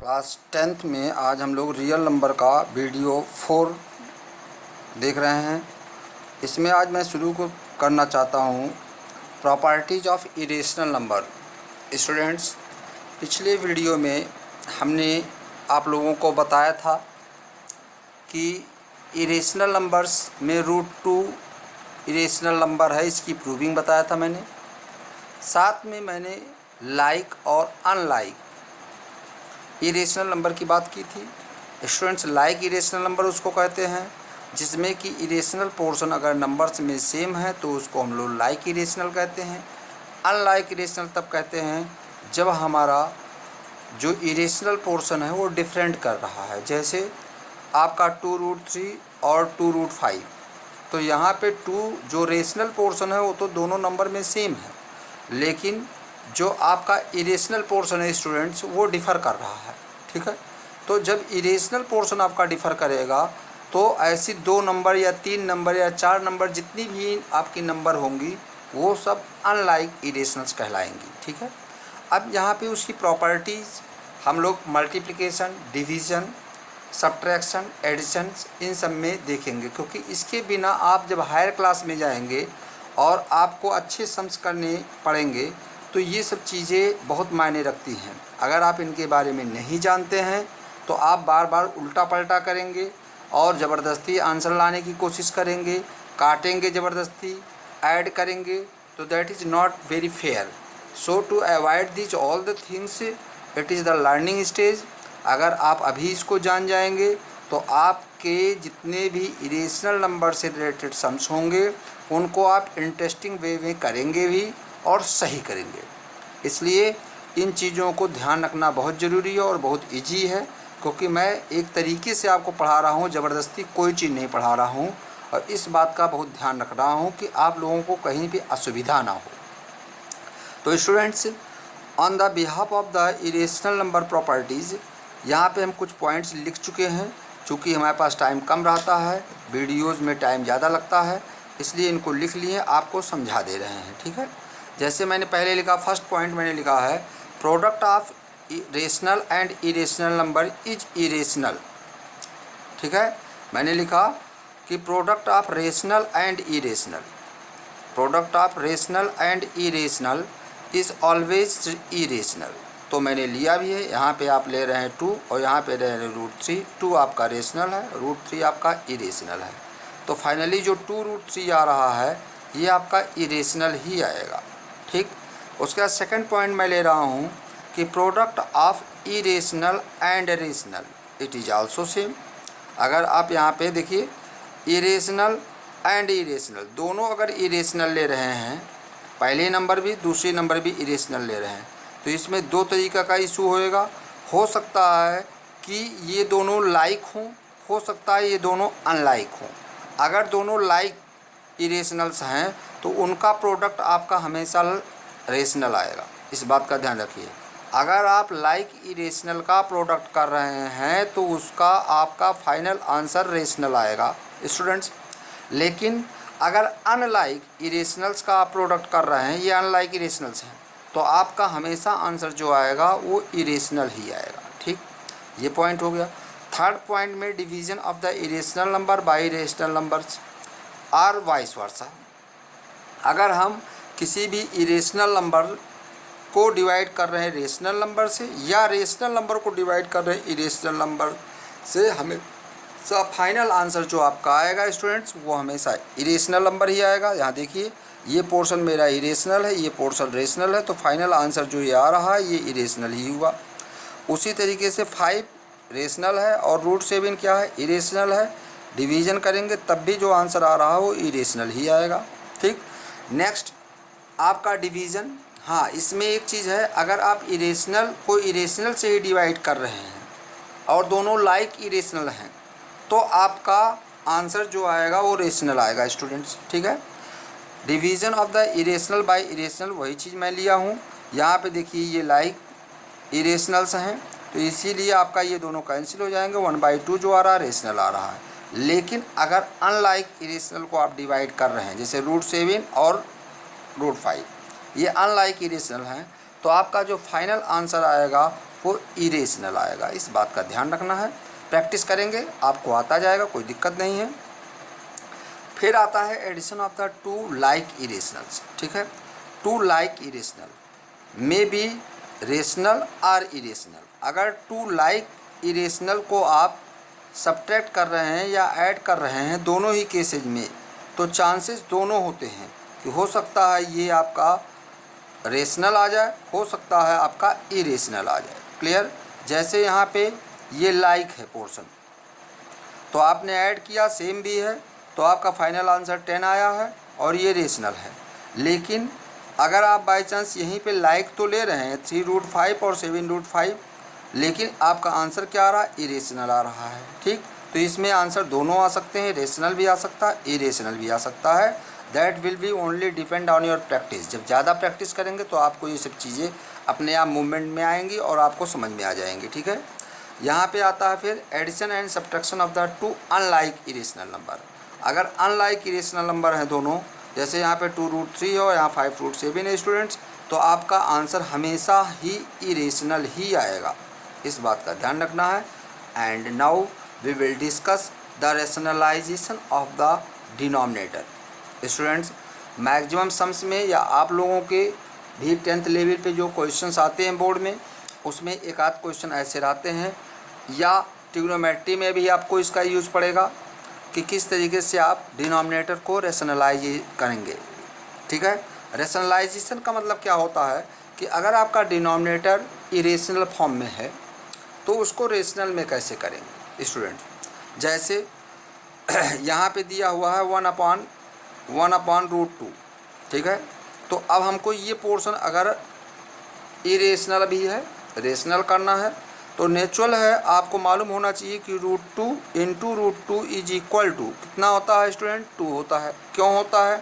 Class 10th में आज हम लोग रियल नंबर का वीडियो 4 देख रहे हैं। इसमें आज मैं शुरू को करना चाहता हूँ properties of irrational number. Students, पिछले वीडियो में हमने आप लोगों को बताया था कि इरेशनल नंबर्स में √2 इरेशनल नंबर है, इसकी प्रूविंग बताया था मैंने। साथ में मैंने लाइक और अनलाइक इरेशनल नंबर की बात की थी। स्टूडेंट्स, लाइक इरेशनल नंबर उसको कहते हैं जिसमें कि इरेशनल पोर्शन अगर नंबर्स में सेम है तो उसको हम लोग लाइक इरेशनल कहते हैं। अनलाइक इरेशनल तब कहते हैं जब हमारा जो इरेशनल पोर्शन है वो डिफरेंट कर रहा है। जैसे आपका 2√3 और 2√5, तो यहाँ पे 2 जो रेशनल पोर्शन है वो तो दोनों नंबर में सेम है, लेकिन जो आपका इरेशनल पोर्शन है स्टूडेंट्स वो डिफ़र कर रहा है। ठीक है, तो जब इरेशनल पोर्शन आपका डिफ़र करेगा तो ऐसी 2 नंबर या 3 नंबर या 4 नंबर जितनी भी आपकी नंबर होंगी वो सब अनलाइक इरेशनल्स कहलाएंगी। ठीक है, अब यहाँ पे उसकी प्रॉपर्टीज़ हम लोग multiplication, division, subtraction, addition in सब में देखेंगे, क्योंकि इसके बिना आप जब हायर क्लास में जाएंगे और आपको अच्छे सम्स करने पड़ेंगे तो ये सब चीज़ें बहुत मायने रखती हैं। अगर आप इनके बारे में नहीं जानते हैं तो आप बार बार उल्टा पलटा करेंगे और ज़बरदस्ती आंसर लाने की कोशिश करेंगे, काटेंगे ज़बरदस्ती, ऐड करेंगे, तो that is not very fair. So to avoid this all the things, it is the learning stage. अगर आप अभी इसको जान जाएंगे तो आपके जितने भी इरेशनल नंबर से रिलेटेड सम्स होंगे उनको आप इंटरेस्टिंग वे में करेंगे भी और सही करेंगे। इसलिए इन चीज़ों को ध्यान रखना बहुत ज़रूरी है और बहुत इजी है, क्योंकि मैं एक तरीके से आपको पढ़ा रहा हूँ, ज़बरदस्ती कोई चीज़ नहीं पढ़ा रहा हूँ, और इस बात का बहुत ध्यान रख रहा हूँ कि आप लोगों को कहीं भी असुविधा ना हो। तो students, on the behalf of the irrational number properties यहाँ पे हम कुछ पॉइंट्स लिख चुके हैं। चूँकि हमारे पास टाइम कम रहता है, वीडियोज़ में टाइम ज़्यादा लगता है, इसलिए इनको लिख लिए आपको समझा दे रहे हैं। ठीक है, जैसे मैंने पहले लिखा, फर्स्ट पॉइंट मैंने लिखा है product of rational and irrational number is irrational. ठीक है, मैंने लिखा कि product of rational and irrational, product of rational and irrational is always irrational. तो मैंने लिया भी है, यहाँ पे आप ले रहे हैं 2 और यहाँ पे ले रहे हैं √3। 2 आपका रेशनल है, √3 आपका इरेशनल है। तो फाइनली जो 2√3 आ रहा है ये आपका इरेशनल ही आएगा। ठीक, उसके बाद सेकंड पॉइंट मैं ले रहा हूँ कि product of irrational and rational it is also same. अगर आप यहाँ पे देखिए, इरेशनल एंड इरेशनल दोनों अगर इरेशनल ले रहे हैं, पहले नंबर भी दूसरे नंबर भी इरेशनल ले रहे हैं, तो इसमें 2 तरीक़ा का इशू होएगा। हो सकता है कि ये दोनों लाइक हों, हो सकता है ये दोनों अनलाइक हों। अगर दोनों लाइक इरेशनल्स हैं तो उनका प्रोडक्ट आपका हमेशा रेशनल आएगा, इस बात का ध्यान रखिए। अगर आप लाइक इरेशनल का प्रोडक्ट कर रहे हैं तो उसका आपका फाइनल आंसर रेशनल आएगा स्टूडेंट्स। लेकिन अगर अनलाइक इरेशनल्स का आप प्रोडक्ट कर रहे हैं, ये अनलाइक इरेशनल्स हैं, तो आपका हमेशा आंसर जो आएगा वो इरेशनल ही आएगा। ठीक, ये पॉइंट हो गया। थर्ड पॉइंट में division of the irrational number by rational numbers are vice versa. अगर हम किसी भी इरेशनल नंबर को डिवाइड कर रहे हैं रेशनल नंबर से या रेशनल नंबर को डिवाइड कर रहे हैं इरेशनल नंबर से, हमेशा फाइनल आंसर जो आपका आएगा स्टूडेंट्स वो हमेशा इरेशनल नंबर ही आएगा। यहाँ देखिए, ये पोर्शन मेरा इरेशनल है, ये पोर्शन रेशनल है, तो फाइनल आंसर जो ये आ रहा है ये इरेशनल ही हुआ। उसी तरीके से 5 रेशनल है और √7 क्या है, इरेशनल है। डिवीज़न करेंगे तब भी जो आंसर आ रहा है वो इरेशनल ही आएगा। ठीक, नेक्स्ट आपका डिवीज़न। हाँ, इसमें एक चीज़ है, अगर आप इरेशनल को इरेशनल से ही डिवाइड कर रहे हैं और दोनों लाइक इरेशनल हैं तो आपका आंसर जो आएगा वो रेशनल आएगा स्टूडेंट्स। ठीक है, division of the irrational by irrational वही चीज़ मैं लिया हूँ। यहाँ पे देखिए ये लाइक इरेशनल्स हैं तो इसीलिए आपका ये दोनों कैंसिल हो जाएंगे, 1/2 जो आ रहा है रेशनल आ रहा है। लेकिन अगर अनलाइक इरेशनल को आप डिवाइड कर रहे हैं, जैसे √7 और √5, ये अनलाइक इरेशनल हैं, तो आपका जो फाइनल आंसर आएगा वो इरेशनल आएगा। इस बात का ध्यान रखना है, प्रैक्टिस करेंगे आपको आता जाएगा, कोई दिक्कत नहीं है। फिर आता है addition of the two like irrationals. ठीक है, two like irrational may be rational और इरेशनल। अगर टू लाइक इरेशनल को आप सब्ट्रैक्ट कर रहे हैं या ऐड कर रहे हैं दोनों ही केसेज में, तो चांसेस दोनों होते हैं कि हो सकता है ये आपका रेशनल आ जाए, हो सकता है आपका इरेशनल आ जाए। क्लियर? जैसे यहाँ पे ये लाइक है पोर्शन, तो आपने ऐड किया, सेम भी है, तो आपका फाइनल आंसर 10 आया है और ये रेशनल है। लेकिन अगर आप बाई चांस यहीं पे लाइक तो ले रहे हैं 3√5 और 7√5, लेकिन आपका आंसर क्या आ रहा है? इरेशनल आ रहा है। ठीक, तो इसमें आंसर दोनों आ सकते हैं, रेशनल भी आ सकता है, इरेशनल भी आ सकता है। That will be only depend on your practice. जब ज़्यादा प्रैक्टिस करेंगे तो आपको ये सब चीज़ें अपने आप मूवमेंट में आएंगी और आपको समझ में आ जाएंगी। ठीक है, यहाँ पे आता है फिर addition and subtraction of the two unlike irrational number. अगर अनलाइक इरेशनल नंबर हैं दोनों, जैसे यहाँ पे 2√3 हो, यहाँ 5√7 है स्टूडेंट्स, तो आपका आंसर हमेशा ही इरेशनल ही आएगा। इस बात का ध्यान रखना है। And now we will discuss the rationalisation of the denominator. Students, maximum sums में या आप लोगों के भी 10th लेवल पे जो क्वेश्चंस आते हैं बोर्ड में, उसमें एक आध क्वेश्चन ऐसे रहते हैं, या ट्रिग्नोमेट्री में भी आपको इसका यूज पड़ेगा कि किस तरीके से आप डिनोमिनेटर को रेशनलाइज करेंगे। ठीक है, रेशनलाइजेशन का मतलब क्या होता है कि अगर आपका डिनोमिनेटर इरेशनल फॉर्म में है तो उसको रेशनल में कैसे करेंगे स्टूडेंट। जैसे यहाँ पे दिया हुआ है 1/√2। ठीक है, तो अब हमको ये पोर्शन अगर इरेशनल भी है, रेशनल करना है, तो नेचुरल है, आपको मालूम होना चाहिए कि √2 × √2 इज इक्वल टू कितना होता है स्टूडेंट? 2 होता है। क्यों होता है?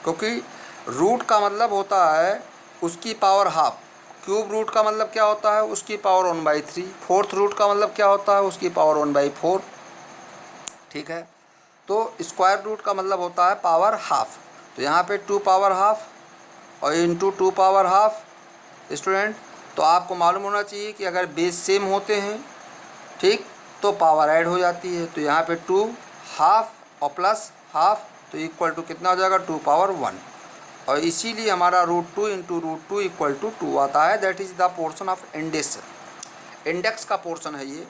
क्योंकि रूट का मतलब होता है उसकी पावर हाफ, क्यूब रूट का मतलब क्या होता है? उसकी पावर 1/3, फोर्थ रूट का मतलब क्या होता है? उसकी पावर 1/4। ठीक है, तो स्क्वायर रूट का मतलब होता है पावर हाफ। तो यहाँ पे 2 पावर हाफ और इंटू 2 पावर हाफ स्टूडेंट। तो आपको मालूम होना चाहिए कि अगर बेस सेम होते हैं, ठीक, तो पावर ऐड हो जाती है। तो यहाँ पे 2 हाफ और प्लस हाफ तो इक्वल टू कितना हो जाएगा? 2 पावर 1। और इसीलिए हमारा √2 × √2 इक्वल टू 2 आता है। That is the portion of index, index का पोर्शन है ये।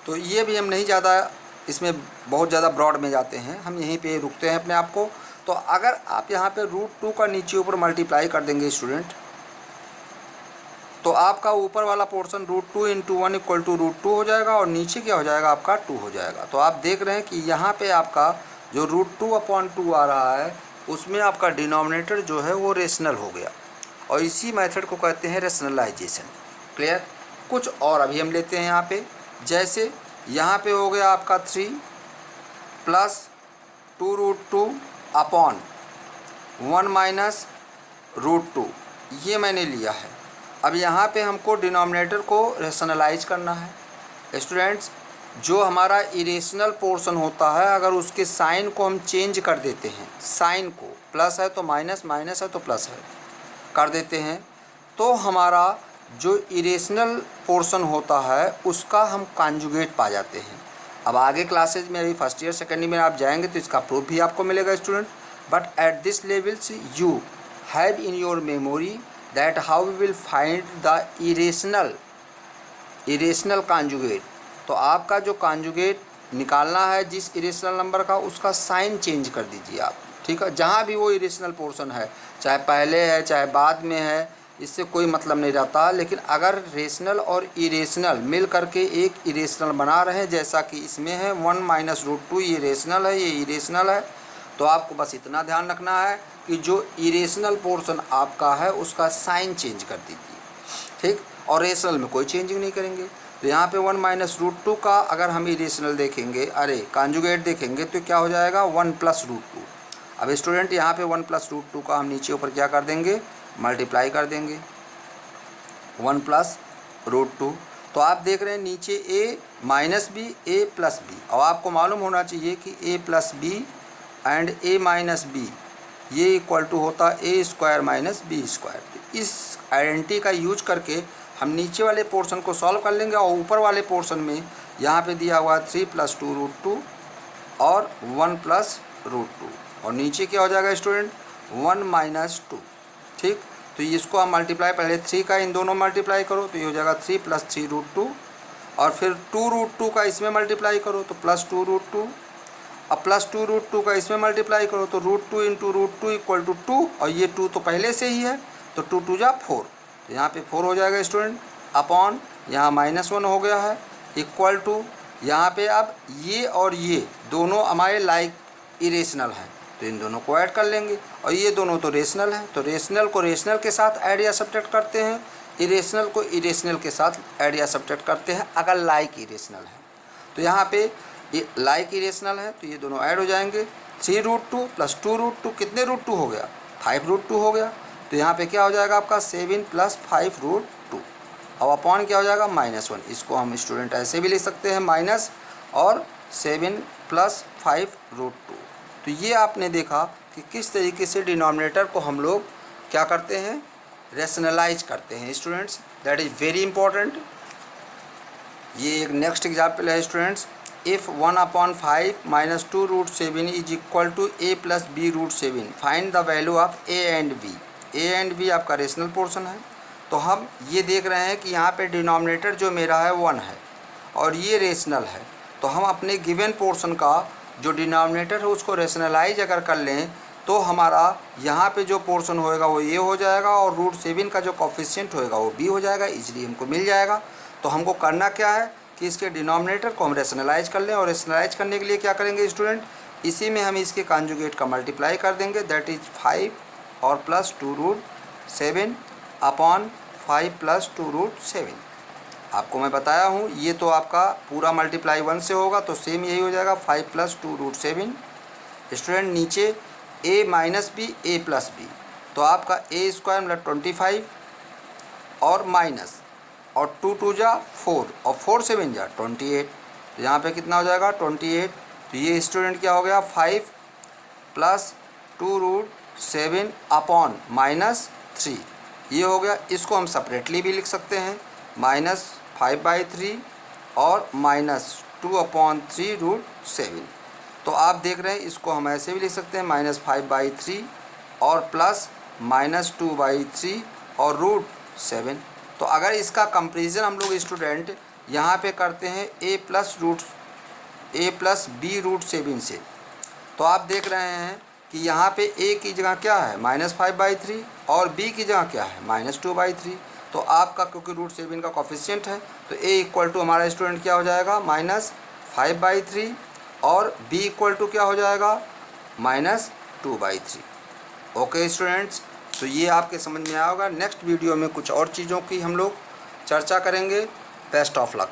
तो ये भी हम नहीं ज़्यादा इसमें बहुत ज़्यादा ब्रॉड में जाते हैं, हम यहीं पे रुकते हैं अपने आप को। तो अगर आप यहाँ पे √2 का नीचे ऊपर मल्टीप्लाई कर देंगे स्टूडेंट, तो आपका ऊपर वाला पोर्शन √2 × 1 इक्वल टू √2 हो जाएगा और नीचे क्या हो जाएगा? आपका 2 हो जाएगा। तो आप देख रहे हैं कि यहाँ पे आपका जो √2/2 आ रहा है उसमें आपका डिनोमिनेटर जो है वो रेशनल हो गया, और इसी मेथड को कहते हैं रेशनलाइजेशन। क्लियर? कुछ और अभी हम लेते हैं यहाँ पे। जैसे यहाँ पे हो गया आपका 3 + 2√2/1 - √2, ये मैंने लिया है। अब यहाँ पे हमको डिनोमिनेटर को रेशनलाइज करना है स्टूडेंट्स। जो हमारा इरेशनल पोर्शन होता है, अगर उसके साइन को हम चेंज कर देते हैं, साइन को प्लस है तो माइनस, माइनस है तो प्लस है कर देते हैं, तो हमारा जो इरेशनल पोर्शन होता है उसका हम कॉन्जुगेट पा जाते हैं। अब आगे क्लासेज में, अभी फर्स्ट ईयर सेकेंड ईयर में आप जाएंगे तो इसका प्रूफ भी आपको मिलेगा student. But at this levels you have in your memory that how we will find the irrational conjugate। तो आपका जो कॉन्जुगेट निकालना है जिस इरेशनल नंबर का, उसका साइन चेंज कर दीजिए आप। ठीक है, जहाँ भी वो इरेशनल पोर्शन है, चाहे पहले है चाहे बाद में है, इससे कोई मतलब नहीं रहता। लेकिन अगर रेशनल और इरेशनल मिल करके एक इरेशनल बना रहे हैं, जैसा कि इसमें है 1 - √2, ये रेशनल है, ये इरेशनल है, तो आपको बस इतना ध्यान रखना है कि जो इरेशनल पोर्शन आपका है उसका साइन चेंज कर दीजिए। ठीक, और रेशनल में कोई चेंजिंग नहीं करेंगे। तो यहाँ पे 1 - √2 का अगर हम इरेशनल देखेंगे, कॉन्जुगेट देखेंगे, तो क्या हो जाएगा? 1 + √2। अब स्टूडेंट यहाँ पे 1 + √2 का हम नीचे ऊपर क्या कर देंगे? मल्टीप्लाई कर देंगे 1 + √2। तो आप देख रहे हैं नीचे a - b, a + b, और आपको मालूम होना चाहिए कि a + b and a - b ये इक्वल टू होता ए स्क्वायर माइनस बी स्क्वायर। इस आइडेंटिटी का यूज करके हम नीचे वाले पोर्शन को सॉल्व कर लेंगे और ऊपर वाले पोर्शन में यहाँ पे दिया हुआ है 3 + 2√2 और 1 + √2 और नीचे क्या हो जाएगा स्टूडेंट 1 - 2। ठीक, तो इसको हम मल्टीप्लाई पहले 3 का इन दोनों मल्टीप्लाई करो तो ये हो जाएगा 3 + 3√2 और फिर 2√2 का इसमें मल्टीप्लाई करो तो +2√2। अब +2√2 का इसमें मल्टीप्लाई करो तो √2 × √2 = 2 और ये 2 तो पहले से ही है तो 2 × 2 = 4। तो यहाँ पे 4 हो जाएगा स्टूडेंट अपॉन यहाँ -1 हो गया है इक्वल टू यहाँ पे अब ये और ये दोनों हमारे लाइक इरेशनल हैं तो इन दोनों को ऐड कर लेंगे और ये दोनों तो रेशनल हैं तो रेशनल को रेशनल के साथ ऐड या सब्ट्रैक्ट करते हैं, इरेशनल को इरेशनल के साथ ऐड या सब्ट्रैक्ट करते हैं अगर लाइक इरेशनल है। तो यहाँ पे ये लाइक इरेशनल है तो ये दोनों ऐड हो जाएंगे। 3√2 + 2√2 कितने √2 हो गया 5√2 हो गया। तो यहाँ पे क्या हो जाएगा आपका 7 + 5√2 अब अपॉन क्या हो जाएगा -1। इसको हम स्टूडेंट ऐसे भी लिख सकते हैं माइनस और 7 + 5√2। तो ये आपने देखा कि किस तरीके से डिनोमिनेटर को हम लोग क्या करते हैं रैशनलाइज करते हैं students, that is very important. ये एक नेक्स्ट एग्जाम्पल है students. If 1/5 - 2√7 is equal to a + b√7 find the value of a and b। a and b आपका रेशनल पोर्शन है। तो हम ये देख रहे हैं कि यहाँ पे डिनोमिनेटर जो मेरा है 1 है और ये रेशनल है। तो हम अपने गिवन पोर्शन का जो डिनोमिनेटर है उसको रेशनलाइज अगर कर लें तो हमारा यहाँ पे जो पोर्शन होएगा वो ये हो जाएगा और √7 का जो कोफिशिएंट होएगा वो b हो जाएगा, इजीली हमको मिल जाएगा। तो हमको करना क्या है कि इसके डिनोमिनेटर को हम रेशनलाइज कर लें और रेशनलाइज करने के लिए क्या करेंगे स्टूडेंट, इसी में हम इसके कॉन्जुगेट का मल्टीप्लाई कर देंगे, दैट इज़ 5 और प्लस 2√7 अपॉन 5 + 2√7। आपको मैं बताया हूँ ये तो आपका पूरा मल्टीप्लाई 1 से होगा तो सेम यही हो जाएगा 5 + 2√7। स्टूडेंट नीचे a - b a + b तो आपका a² मतलब 25 और माइनस और 2 × 2 = 4 और 4 × 7 = 28। तो यहाँ पे कितना हो जाएगा 28। तो ये स्टूडेंट क्या हो गया 5 + 2√7 अपॉन -3 ये हो गया। इसको हम सेपरेटली भी लिख सकते हैं -5/3 और -2/3√7। तो आप देख रहे हैं इसको हम ऐसे भी लिख सकते हैं -5/3 और प्लस -2/3 और √7। तो अगर इसका कंपैरिजन हम लोग स्टूडेंट यहाँ पे करते हैं a + b√7 से तो आप देख रहे हैं कि यहाँ पे a की जगह क्या है -5/3 और b की जगह क्या है -2/3। तो आपका क्योंकि √7 का कोफिशिएंट है तो a इक्वल टू हमारा स्टूडेंट क्या हो जाएगा -5/3 और b इक्वल टू क्या हो जाएगा -2/3। ओके स्टूडेंट्स, तो ये आपके समझ में आया होगा। नेक्स्ट वीडियो में कुछ और चीज़ों की हम लोग चर्चा करेंगे। Best of luck.